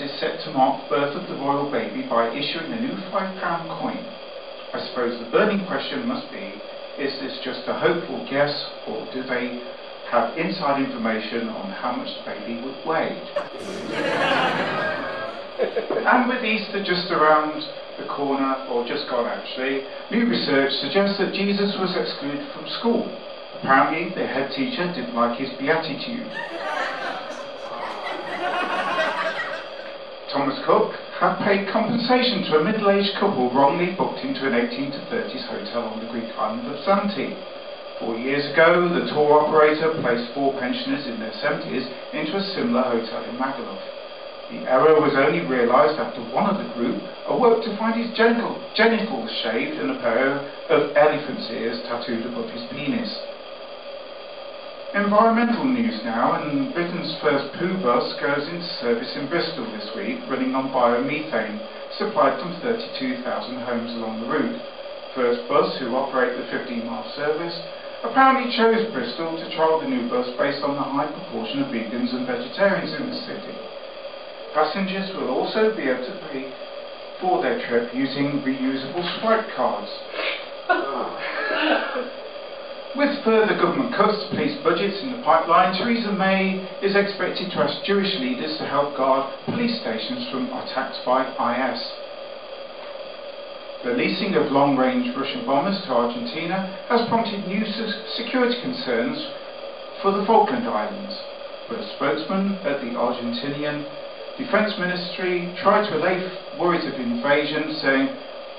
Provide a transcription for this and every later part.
is set to mark the birth of the royal baby by issuing a new £5 coin. I suppose the burning question must be, is this just a hopeful guess, or do they have inside information on how much the baby would weigh? And with Easter just around the corner, or just gone actually, new research suggests that Jesus was excluded from school. Apparently, the head teacher didn't like his beatitude. Thomas Cook had paid compensation to a middle-aged couple wrongly booked into an 1830s hotel on the Greek island of Zante. 4 years ago, the tour operator placed 4 pensioners in their 70s into a similar hotel in Magaluf. The error was only realised after one of the group awoke to find his genitals shaved and a pair of elephant's ears tattooed above his penis. Environmental news now, and Britain's first poo bus goes into service in Bristol this week, running on biomethane, supplied from 32,000 homes along the route. First Bus, who operate the 15-mile service, apparently chose Bristol to trial the new bus based on the high proportion of vegans and vegetarians in the city. Passengers will also be able to pay for their trip using reusable swipe cards. With further government cuts to police budgets in the pipeline, Theresa May is expected to ask Jewish leaders to help guard police stations from attacks by IS. The leasing of long-range Russian bombers to Argentina has prompted new security concerns for the Falkland Islands, but a spokesman at the Argentinian Defence Ministry tried to allay worries of invasion, saying,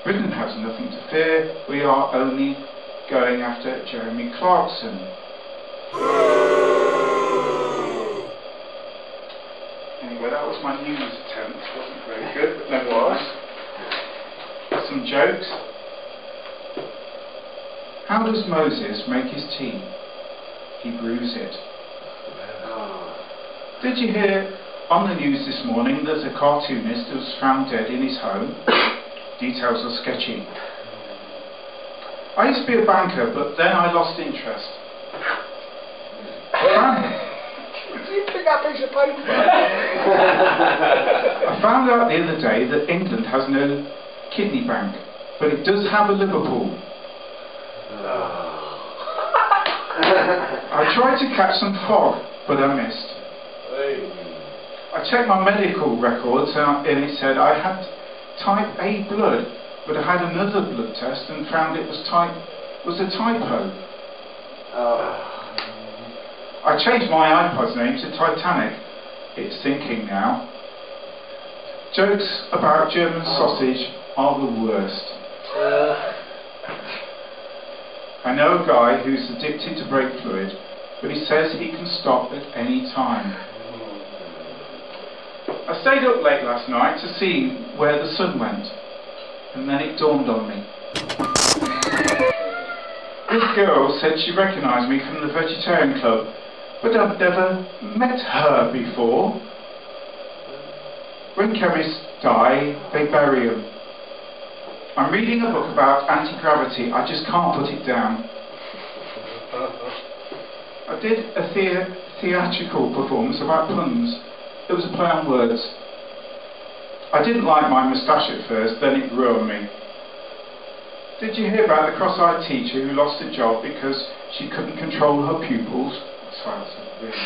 "Britain has nothing to fear, we are only going after Jeremy Clarkson." Anyway, that was my news attempt. It wasn't very good, but never mind. Some jokes. How does Moses make his tea? He brews it. Did you hear on the news this morning there's a cartoonist who was found dead in his home? Details are sketchy. I used to be a banker, but then I lost interest. You pick up a piece of paper. I found out the other day that England has no kidney bank, but it does have a Liverpool. I tried to catch some fog, but I missed. I checked my medical records and it said I had type A blood, but I had another blood test and found it was a typo. I changed my iPod's name to Titanic. It's thinking now. Jokes about German sausage are the worst. I know a guy who's addicted to brake fluid, but he says he can stop at any time. I stayed up late last night to see where the sun went, and then it dawned on me. This girl said she recognised me from the vegetarian club, but I've never met her before. When chemists die, they bury them. I'm reading a book about anti-gravity. I just can't put it down. I did a theatrical performance about puns. It was a play on words. I didn't like my moustache at first, then it grew on me. Did you hear about the cross-eyed teacher who lost a job because she couldn't control her pupils? Sorry, that's a really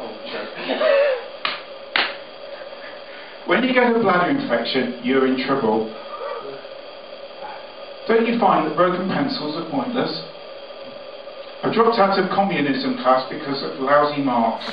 old joke. When you get a bladder infection, you're in trouble. Don't you find that broken pencils are pointless? I dropped out of communism class because of lousy marks.